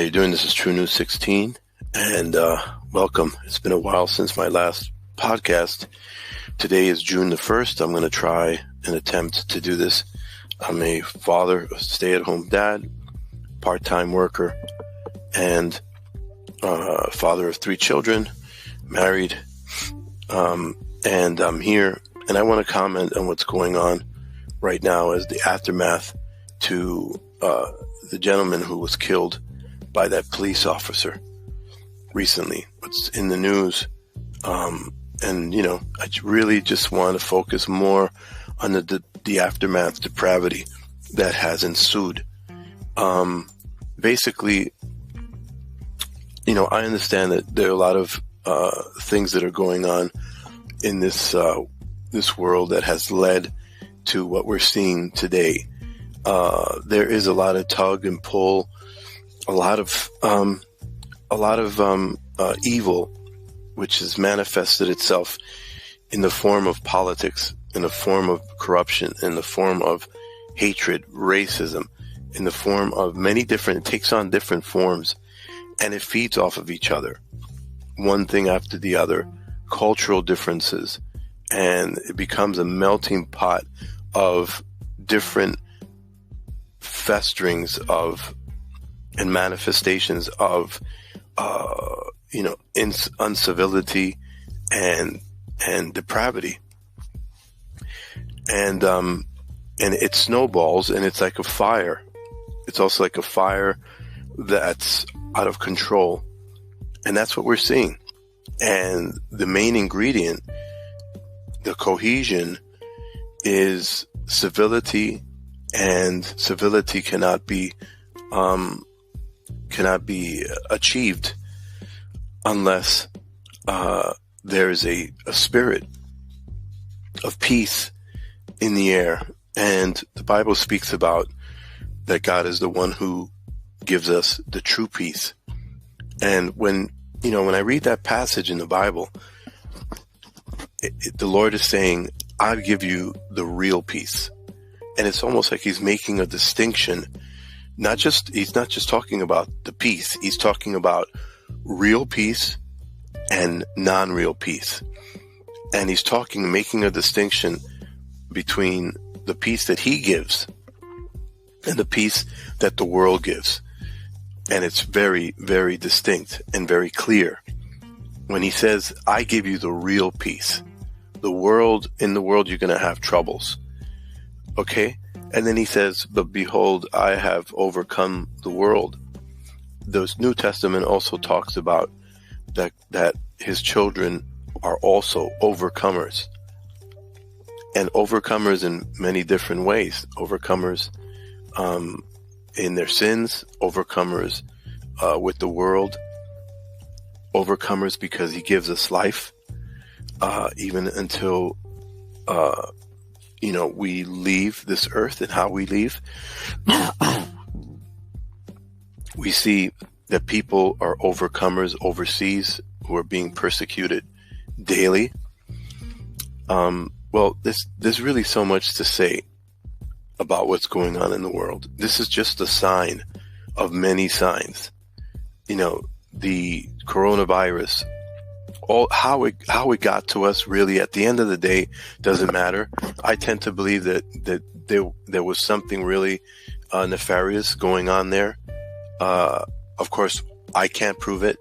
you doing? This is True News 16, and welcome. It's been a while since my last podcast. Today is June the 1st. I'm going to try and attempt to do this. I'm a father, a stay-at-home dad, part-time worker, and father of 3 children, married, and I'm here, and I want to comment on what's going on right now as the aftermath to the gentleman who was killed by that police officer recently. What's in the news, and I really just want to focus more on the aftermath depravity that has ensued. Basically, I understand that there are a lot of things that are going on in this world that has led to what we're seeing today. There is a lot of tug and pull, a lot of evil, which has manifested itself in the form of politics, in the form of corruption, in the form of hatred, racism, in the form of it takes on different forms, and it feeds off of each other, one thing after the other, cultural differences, and it becomes a melting pot of different festerings of and manifestations of uncivility and depravity, and it snowballs, and it's like a fire. It's also like a fire that's out of control, and that's what we're seeing. And the main ingredient, the cohesion, is civility, and civility cannot be achieved unless there is a spirit of peace in the air. And the Bible speaks about that God is the one who gives us the true peace. And when I read that passage in the Bible, the Lord is saying, I give you the real peace. And it's almost like he's making a distinction. He's not just talking about the peace. He's talking about real peace and non-real peace. And he's making a distinction between the peace that he gives and the peace that the world gives. And it's very, very distinct and very clear. When he says, I give you the real peace, in the world, you're going to have troubles. Okay? And then he says, but behold, I have overcome the world. The New Testament also talks about that his children are also overcomers. And overcomers in many different ways. Overcomers in their sins, overcomers with the world, overcomers because he gives us life, even until we leave this earth. And how we leave, we see that people are overcomers overseas who are being persecuted daily. Well, there's really so much to say about what's going on in the world. This is just a sign of many signs. The coronavirus, how it got to us, really, at the end of the day, doesn't matter. I tend to believe that there was something really nefarious going on there. Of course, I can't prove it.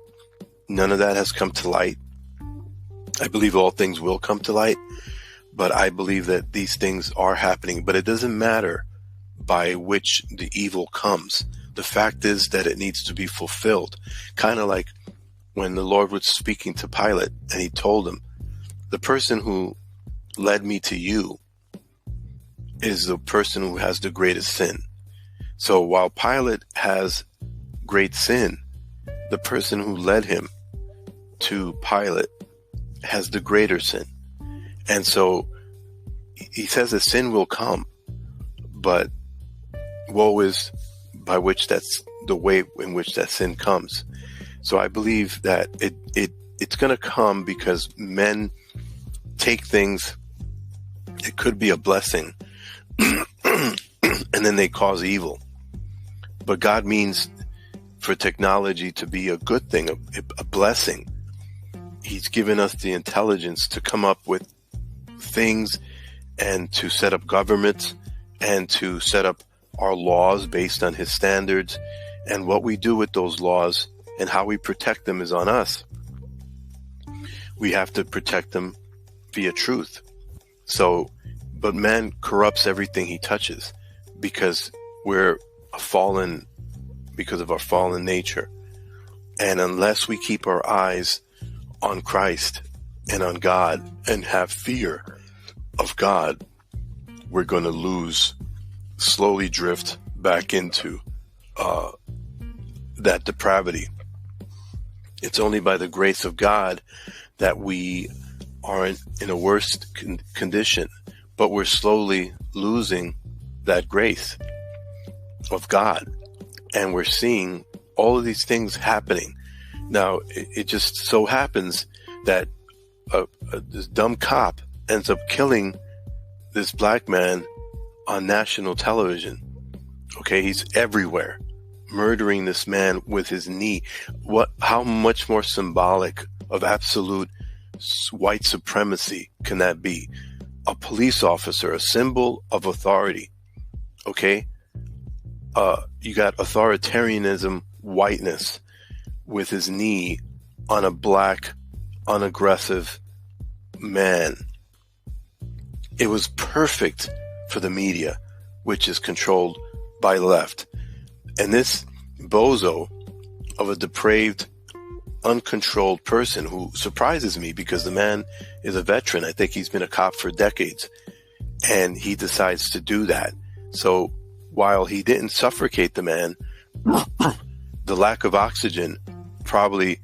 None of that has come to light. I believe all things will come to light, but I believe that these things are happening. But it doesn't matter by which the evil comes. The fact is that it needs to be fulfilled. Kind of like when the Lord was speaking to Pilate, and he told him, the person who led me to you is the person who has the greatest sin. So while Pilate has great sin, the person who led him to Pilate has the greater sin. And so he says that sin will come, but woe is by which that's the way in which that sin comes. So I believe that it's going to come because men take things, it could be a blessing, and then they cause evil. But God means for technology to be a good thing, a blessing. He's given us the intelligence to come up with things and to set up governments and to set up our laws based on his standards. And what we do with those laws and how we protect them is on us. We have to protect them via truth. So, but man corrupts everything he touches because because of our fallen nature. And unless we keep our eyes on Christ and on God and have fear of God, we're going to slowly drift back into that depravity. It's only by the grace of God that we are in a worse condition, but we're slowly losing that grace of God. And we're seeing all of these things happening. Now, it just so happens that this dumb cop ends up killing this black man on national television. Okay, he's everywhere, murdering this man with his knee. How much more symbolic of absolute white supremacy can that be? A police officer, a symbol of authority. Okay, you got authoritarianism, whiteness, with his knee on a black, unaggressive man. It was perfect for the media, which is controlled by the left. And this bozo of a depraved, uncontrolled person who surprises me because the man is a veteran. I think he's been a cop for decades, and he decides to do that. So while he didn't suffocate the man, the lack of oxygen probably,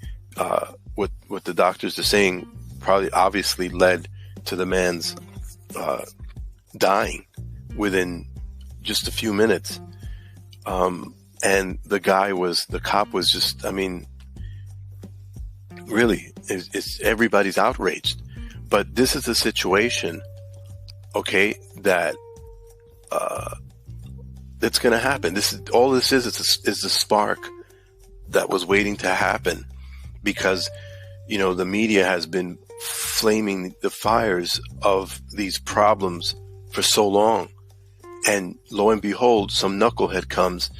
what the doctors are saying, probably obviously led to the man's dying within just a few minutes. And the cop was just, I mean, really, everybody's outraged. But this is a situation, okay, that's going to happen. All this is the spark that was waiting to happen, because, the media has been flaming the fires of these problems for so long. And lo and behold, some knucklehead comes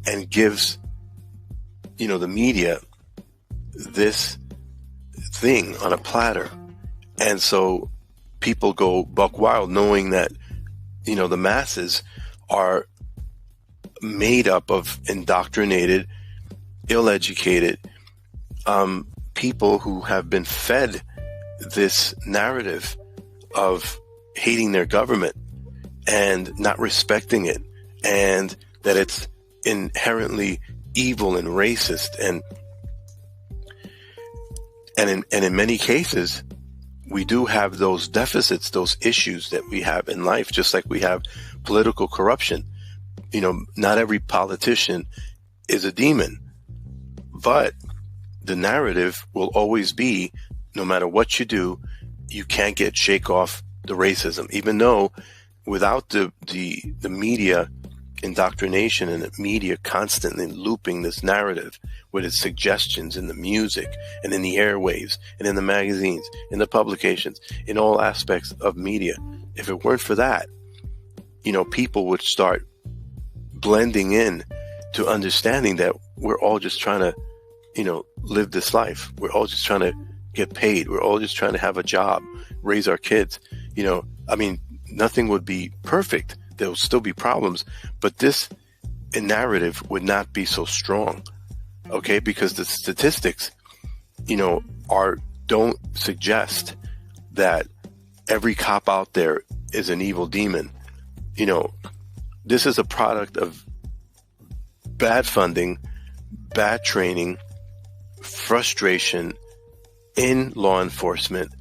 and gives, the media this thing on a platter. And so people go buck wild, knowing that, the masses are made up of indoctrinated, ill-educated people who have been fed this narrative of hating their government and not respecting it, and that it's inherently evil and racist, and in many cases we do have those deficits, those issues that we have in life, just like we have political corruption. Not every politician is a demon, but the narrative will always be, no matter what you do, you can't shake off the racism, even though without the media indoctrination and the media constantly looping this narrative with its suggestions in the music and in the airwaves and in the magazines, in the publications, in all aspects of media. If it weren't for that, people would start blending in to understanding that we're all just trying to, live this life. We're all just trying to get paid. We're all just trying to have a job, raise our kids. Nothing would be perfect. There will still be problems, but this narrative would not be so strong. Okay, because the statistics, don't suggest that every cop out there is an evil demon. This is a product of bad funding, bad training, frustration in law enforcement,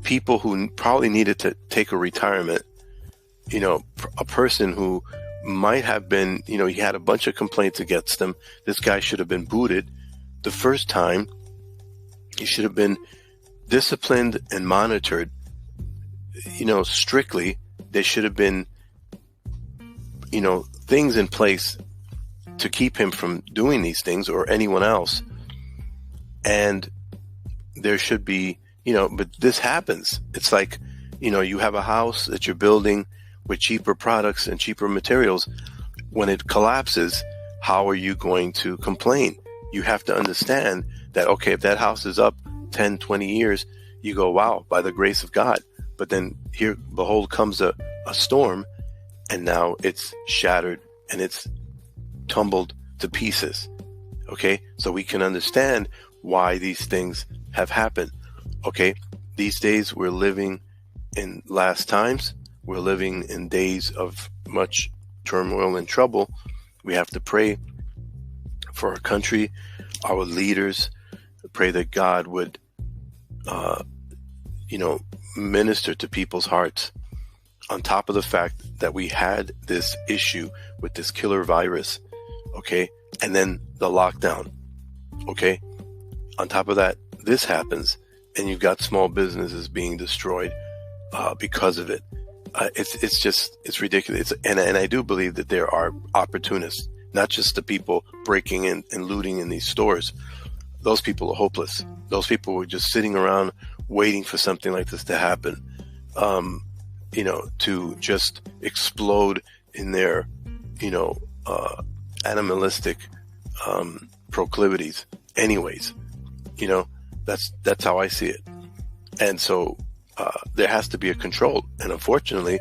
people who probably needed to take a retirement, a person who might have been, he had a bunch of complaints against him. This guy should have been booted the first time. He should have been disciplined and monitored, strictly. There should have been, things in place to keep him from doing these things or anyone else. And there should be, but this happens. It's like, you have a house that you're building with cheaper products and cheaper materials. When it collapses, how are you going to complain? You have to understand that, okay, if that house is up 10, 20 years, you go, wow, by the grace of God. But then here, behold, comes a storm, and now it's shattered and it's tumbled to pieces. Okay, so we can understand why these things have happened. Okay, these days we're living in last times. We're living in days of much turmoil and trouble. We have to pray for our country, our leaders, pray that God would, minister to people's hearts. On top of the fact that we had this issue with this killer virus, okay, and then the lockdown, okay. On top of that, this happens, and you've got small businesses being destroyed because of it. It's ridiculous. And I do believe that there are opportunists, not just the people breaking in and looting in these stores. Those people are hopeless. Those people were just sitting around waiting for something like this to happen, to just explode in their, animalistic proclivities. Anyways, that's how I see it. And so there has to be a control. And unfortunately,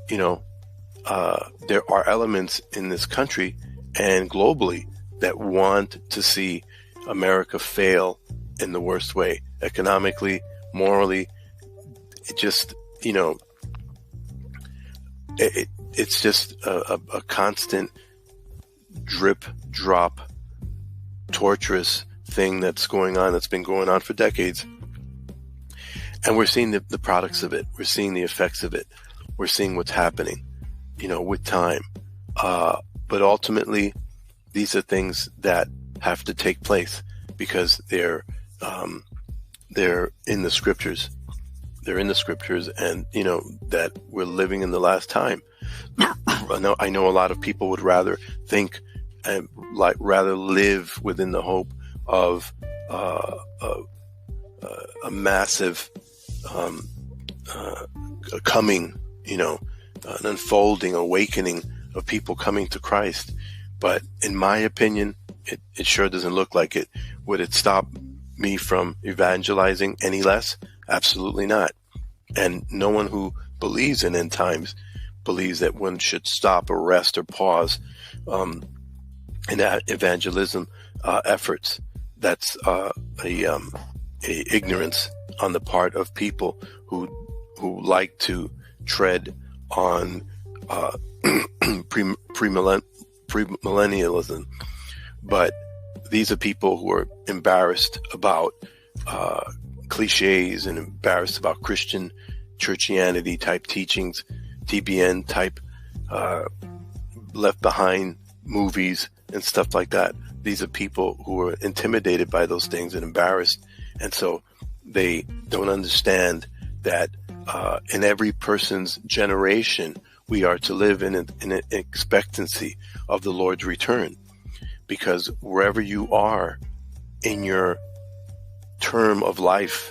there are elements in this country and globally that want to see America fail in the worst way, economically, morally. It just, it's just a constant drip, drop, torturous thing that's going on, that's been going on for decades. And we're seeing the products of it. We're seeing the effects of it. We're seeing what's happening, with time. But ultimately, these are things that have to take place because they're in the scriptures. They're in the scriptures, and that we're living in the last time. I know a lot of people would rather think and rather live within the hope of a massive coming, an unfolding, awakening of people coming to Christ. But in my opinion, it sure doesn't look like it. Would it stop me from evangelizing any less? Absolutely not. And no one who believes in end times believes that one should stop or rest or pause in that evangelism efforts. That's a ignorance on the part of people who like to tread on premillennialism. But these are people who are embarrassed about cliches and embarrassed about Christian churchianity type teachings, TBN type left behind movies and stuff like that. These are people who are intimidated by those things and embarrassed. And so they don't understand that in every person's generation, we are to live in an expectancy of the Lord's return. Because wherever you are in your term of life,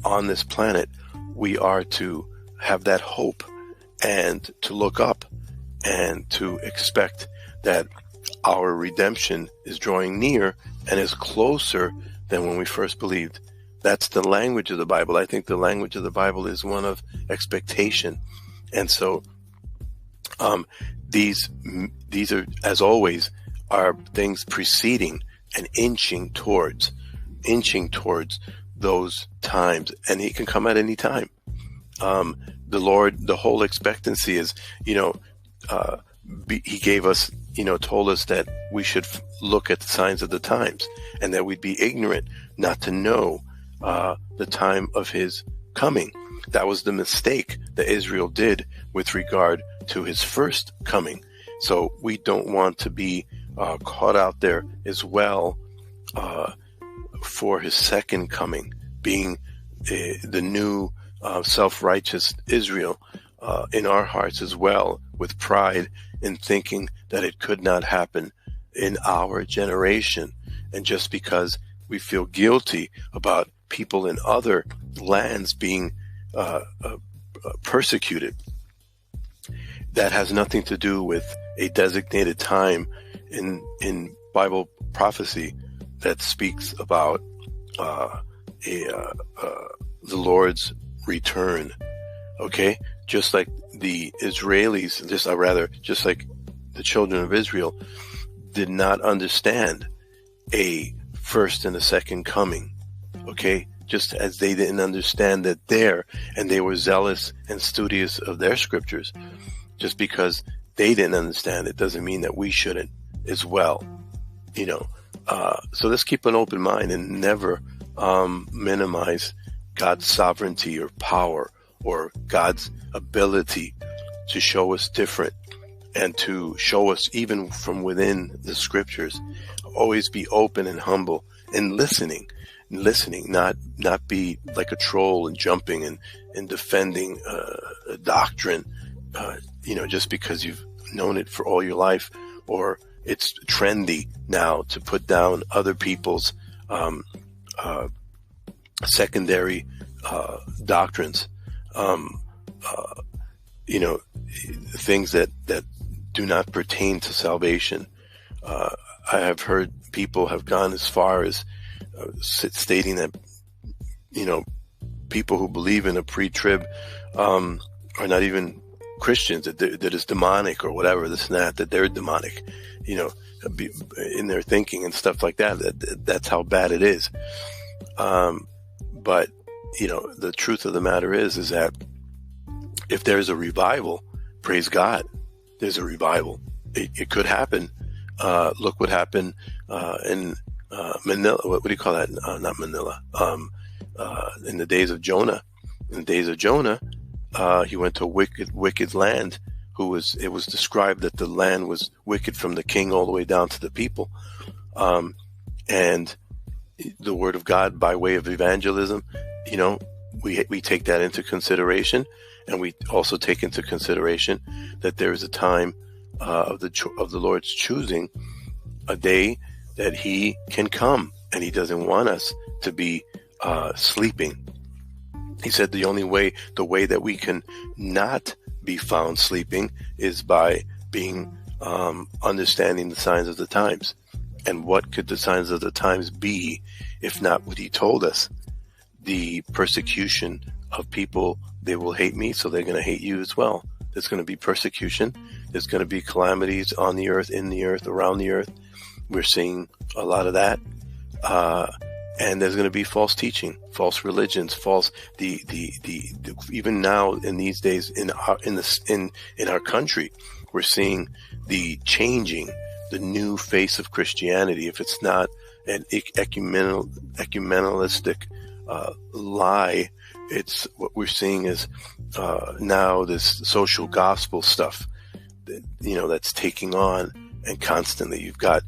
on this planet, we are to have that hope and to look up and to expect that our redemption is drawing near and is closer than when we first believed. That's the language of the Bible. I think the language of the Bible is one of expectation. And so these are, as always, are things preceding and inching towards those times. And he can come at any time. The Lord, the whole expectancy is, he gave us, told us that we should look at the signs of the times and that we'd be ignorant not to know the time of his coming. That was the mistake that Israel did with regard to his first coming. So we don't want to be caught out there as well for his second coming, being the new self-righteous Israel in our hearts as well, with pride in thinking that it could not happen in our generation. And just because we feel guilty about people in other lands being persecuted, that has nothing to do with a designated time in Bible prophecy that speaks about the Lord's return. Okay, just like the Israelis, just like the children of Israel did not understand a first and a second coming. Okay, just as they didn't understand that and they were zealous and studious of their scriptures. Just because they didn't understand it doesn't mean that we shouldn't as well. So let's keep an open mind and never minimize God's sovereignty or power or God's ability to show us different and to show us even from within the scriptures. Always be open and humble and listening, not be like a troll and jumping and defending a doctrine, just because you've known it for all your life, or it's trendy now to put down other people's secondary doctrines, things that do not pertain to salvation. I have heard people have gone as far as stating that, people who believe in a pre-trib are not even Christians, that is demonic or whatever, this and that they're demonic, in their thinking and stuff like that. That's how bad it is. But, the truth of the matter is that if there's a revival, praise God, there's a revival. It could happen. Look what happened in Manila. What do you call that? Not Manila. In the days of Jonah. In the days of Jonah, he went to a wicked land. It was described that the land was wicked from the king all the way down to the people. And the word of God by way of evangelism, we take that into consideration, and we also take into consideration that there is a time of the Lord's choosing, a day that He can come, and He doesn't want us to be sleeping. He said the way that we can not be found sleeping is by being understanding the signs of the times. And what could the signs of the times be if not what He told us? The persecution of people. They will hate me, so they're going to hate you as well. There's going to be persecution. There's going to be calamities on the earth, in the earth, around the earth. We're seeing a lot of that. And there's going to be false teaching, false religions, even now in these days in our country, we're seeing the changing, the new face of Christianity. If it's not an ecumenistic lie, it's what we're seeing is now this social gospel stuff, that's taking on, and constantly you've got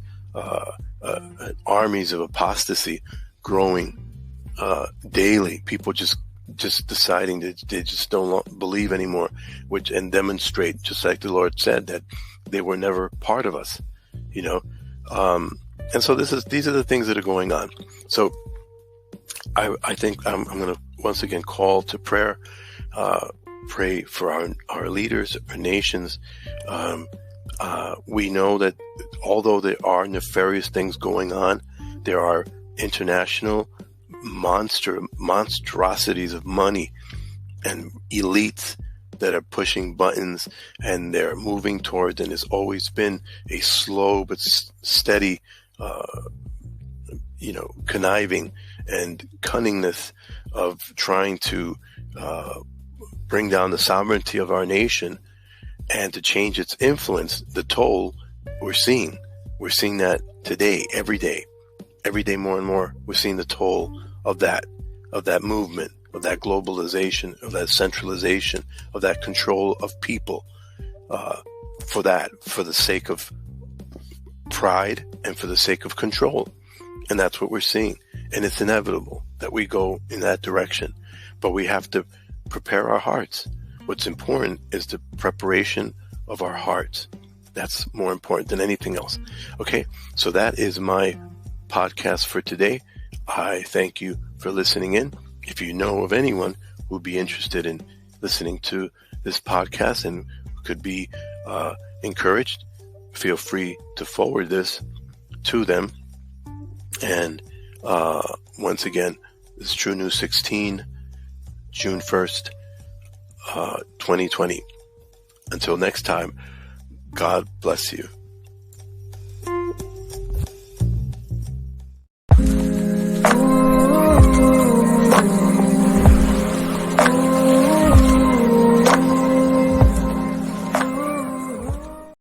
armies of apostasy growing daily. People just deciding that they just don't believe anymore, and demonstrate, just like the Lord said, that they were never part of us, and so these are the things that are going on. So I think I'm going to once again call to prayer, pray for our leaders, our nations. We know that although there are nefarious things going on, there are international monstrosities of money and elites that are pushing buttons, and they're moving towards, and there's always been a slow but steady conniving and cunningness of trying to bring down the sovereignty of our nation and to change its influence. The toll we're seeing that today, every day more and more. We're seeing the toll of that movement, of that globalization, of that centralization, of that control of people, for the sake of pride and for the sake of control. And that's what we're seeing. And it's inevitable that we go in that direction. But we have to prepare our hearts. What's important is the preparation of our hearts. That's more important than anything else. Okay, so that is my podcast for today. I thank you for listening in. If you know of anyone who would be interested in listening to this podcast and could be encouraged, feel free to forward this to them. And once again, this is True News 16, June 1st, 2020. Until next time, God bless you.